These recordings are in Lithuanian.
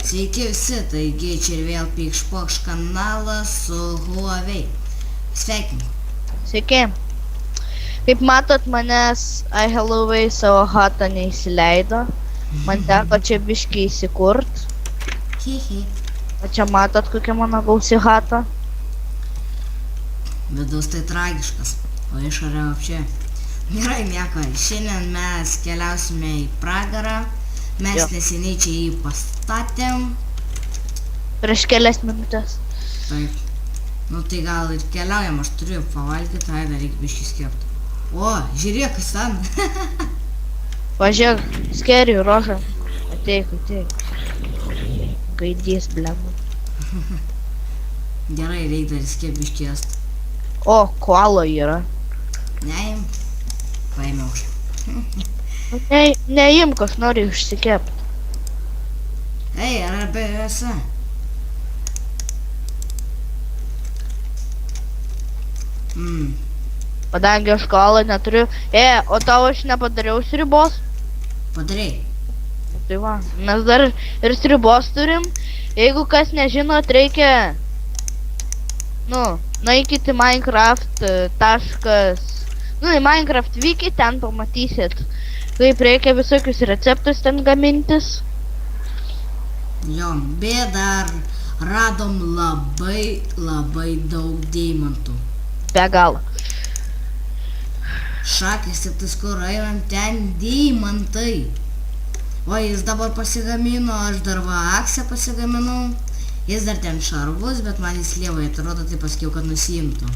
Sveiki visi, taigi čia ir vėl Pikšpokš kanalas su Huawei. Sveikinu. Sveiki. Kaip matot, manęs iHelloWay savo hatą neįsileido. Man teko čia biškį įsikurt. Hihi. O čia matot, kokia mano gausi hata. Vidus tai tragiškas, o išorė apčia. Gerai, nieko, šiandien mes keliausime į pragarą. Mes neseniai čia jį pastatėm. Prieš kelias minutės. Taip. Nu tai gal ir keliaujam, aš turiu pavalgyti, tai dar reikia biškį skepti. O, žiūrėk, kas ten. Važiuok, skeriu, rožą. Ateik. Gaidys, blemu. Gerai, reikia dar skepti biškėst. O, koalo yra. Neim. Paėmiau už. Neimk, aš noriu išsikept. Ei, ar esi? Kadangi aš koalo neturiu. O tau aš nepadariau sribos? Padarei. Tai va, mes dar ir sribos turim. Jeigu kas nežinot, reikia... nueikit į Minecraft į Minecraft wiki, ten pamatysit, kaip reikia visokius receptus ten gamintis. Jo, bet dar radom labai daug deimantų. Be galo. Šakės ir tas, kur einam, ten deimantai. O jis dabar pasigamino, aš dar va aksę pasigaminau. Jis dar ten šarvus, bet man jis lievai atrodo, tai pasakiau, kad nusiimtų.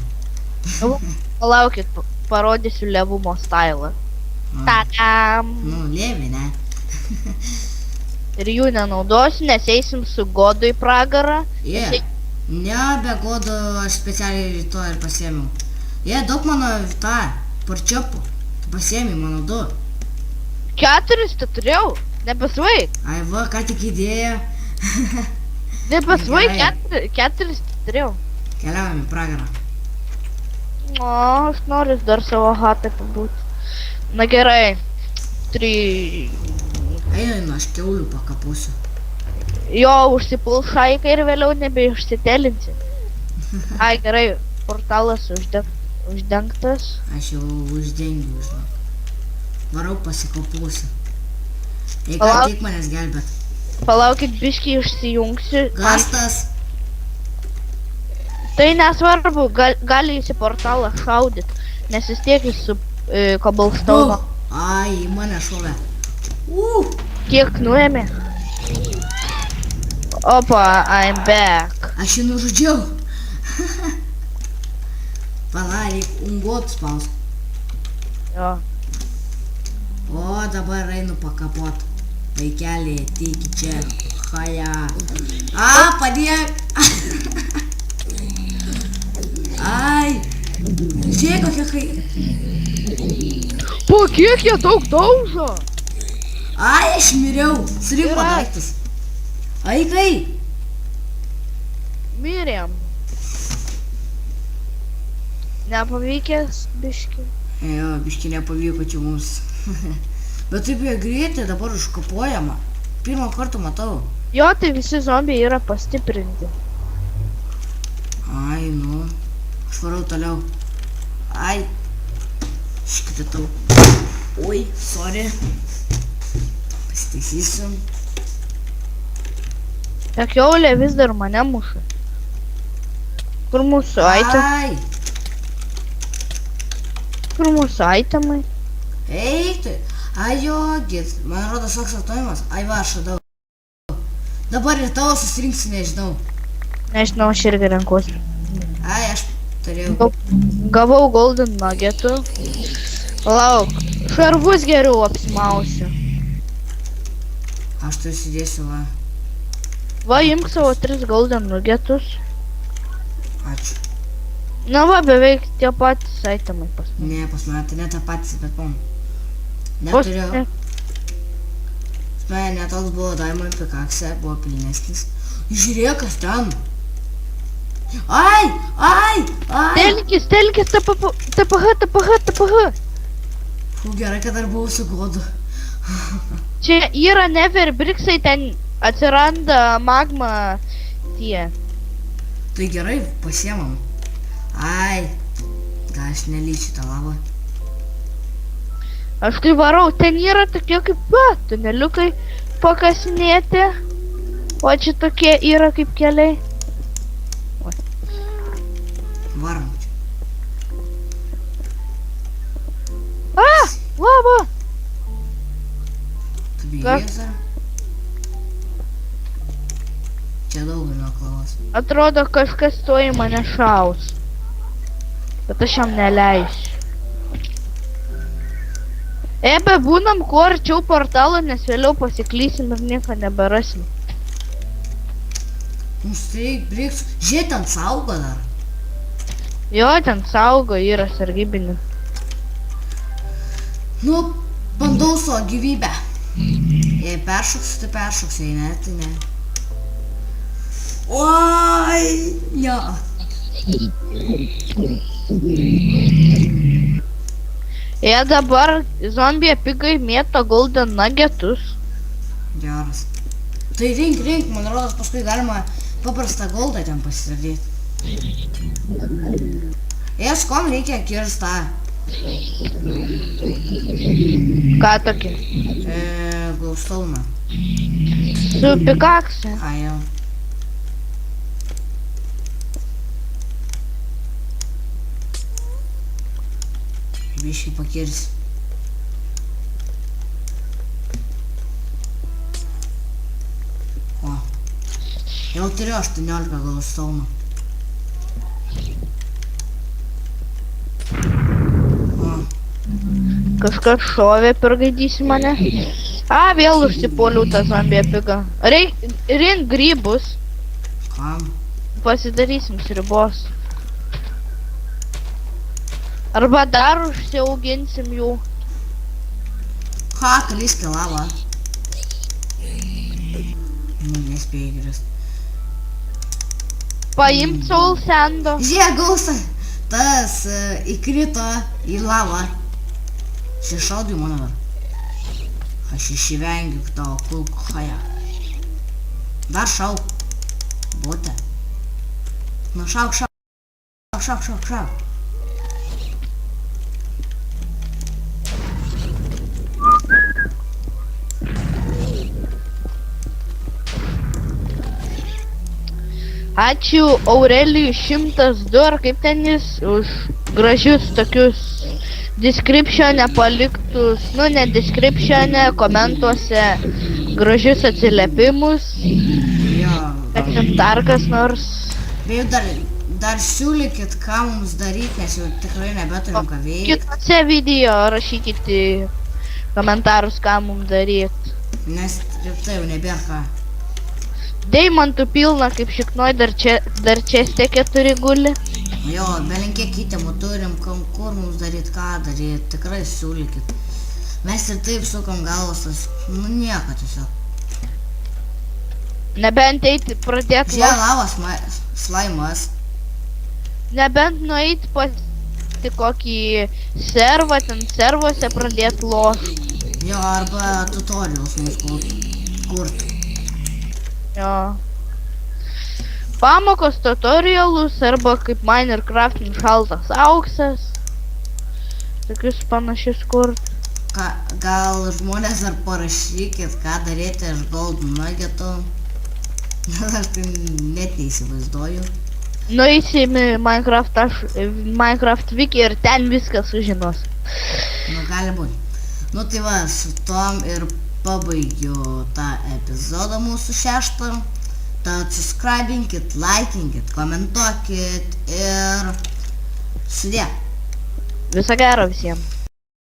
Palaukit, parodysiu levumo stylą. Tadam! Lievi, ne? Ir jų nenaudosiu, nes eisim su Godu į pragarą. Ne, be Godo aš specialiai rytoj ir pasiėmiau. Daug mano parčiopų. Tu pasiėmė mano 2. 4 tu turėjau, nepasvaik. Ai va, ką tik idėja. Nepasvaik, 4 tu turėjau. Keliaujam į pragarą. Aš noriu dar savo hatą pabūti. Na gerai. 3... Einu, aš kiaulių pakapūsiu. Jo, užsipuls šaiką ir vėliau nebeišsitelinsi. Ai, gerai, portalas uždengtas. Aš jau uždengiu, žinok. Varau pasikapūsiu. Ką tik manęs gelbėt. Palaukit, biškį išsijungsiu. Gastas. Tai nesvarbu, gali į portalą šaudyt, nes vis tiek jis su cobblestone. Ai, mane šovė. Kiek nuėmė? Opa, I'm back. Aš jį nužudžiau. Pala, reik ungot spaus. Jo. O, dabar einu pakapot. Vaikelį, ateik čia. Haja. Padėk. Ai. Žiūrėk, kokia kai. Po kiek jie daug daužo? Ai, aš miriau. Sriko daiktas. Ai, kai. Mirėm. Nepavykęs biškį. Jo, biškį nepavyko čia mums. Bet taip jie greitai dabar užkapuojama. Pirmą kartą matau. Jo, tai visi zombiai yra pastiprinti. Ai, aš varau toliau. Ai. Iškritau. Oi, sorry. Pasitaisysiu. Ta kiaulė vis dar mane muša. Kur mūsų itemai? Kur mūsų itemai? Eiktai. Ai, jogis. Man rodo šoks atojimas. Ai, va, aš radau. Dabar ir tavo susirinksi, nežinau. Nežinau, aš irgi renkuosi. Ai, aš turėjau. Gavau golden nuggetų. Lauk, šarvus geriau apsimausiu. Aš tu įsidėsiu, va. Va, imk savo 3 golden nuggetus. Ačiū. Na va, beveik tie patys itemai pas mane. Ne, pas mane tai ne tą patys, bet pom. Neturėjau. Pas mane netoks buvo diamond pickaxe, buvo pilnesnis. Žiūrėk, kas ten. Ai! Telkis, TPH. Gerai, kad dar buvau su godu. Čia yra neverbriksai, ten atsiranda magma tie. Tai gerai, pasiemam. Ai, gal aš nelyčiu tą lavą. Aš tai varau, ten yra tokie kaip tuneliukai pakasinėti. O čia tokie yra kaip keliai. Varom čia. Lava! Tu bijai dar? Čia daug žinok lavos. Atrodo, kažkas tuoj mane šaus. Bet aš jam neleisiu. Būnam kuo arčiau portalo, nes vėliau pasiklysim ir nieko neberasim. Mums reik briks. Žiūrėk, ten saugo dar. Jo, ten saugo, yra sargybinių. Nu, bandau savo gyvybę. Jei peršoksiu, tai peršoksiu, jei ne, tai ne. Oi, ne. Jie dabar zombie pigai mėto golden nuggetus. Geras. Tai rink, man rodos, paskui galima paprastą goldą ten pasidaryti. Ieškom reikia kirstą. Ką tokį? Glowstone. Su pikakse. A, jau. Biškai pakirsi. O. Jau turiu 18 glowstone. Kažkas šovė pergaidysi mane. Vėl užsipuoliau tą zombie pigą. Rink grybus. Kam? Pasidarysim sriubos. Arba dar užsiauginsim jų. Ką, kalisti lavą? Nu, nespėjai grįst. Paimt soul sando. Žiūrėk, gausa. Tas įkrito į lavą. Šešaudai mano dar. Aš išvengiu tavo kulkų haja. Dar šauk. Bote. Nu šauk. Ačiū Aurelijui 102, ar kaip ten jis, už gražius tokius descriptione paliktus, nu ne descriptione, komentuose gražius atsiliepimus. Jo. Kad dar kas nors. Beje, dar siūlykit, ką mums daryti, nes jau tikrai nebeturim ką veikti. Kitose video rašykit į komentarus, ką mums daryti. Nes rimtai jau nebėra ką. Deimantų pilna, kaip šiknoj, dar čia stekė turi guli. Jo, belinkiek įtemų turim, kur mums daryti, ką daryti, tikrai siūlykit. Mes ir taip sukam galvas, nu nieko tiesiog. Nebent eiti pradėti Žiūrėk, lavas slaimas. Nebent nueit pas kokį servą, ten servuose pradėti lošti. Jo, arba tutorials mums kurt. Jo. Pamokos tutorialus arba kaip Minecraft šaltas auksas. Tokius panašius kurt. Gal žmonės dar parašykit, ką daryti iš golden nuggetų. Aš tai net neįsivaizduoju. Nueisim į Minecraft wiki ir ten viską sužinos. Nu, gali būti. Nu tai va, su tom ir pabaigiu tą epizodą mūsų 6. Tad subscribinkit, laikinkit, komentuokit ir sudė. Viso gero visiems.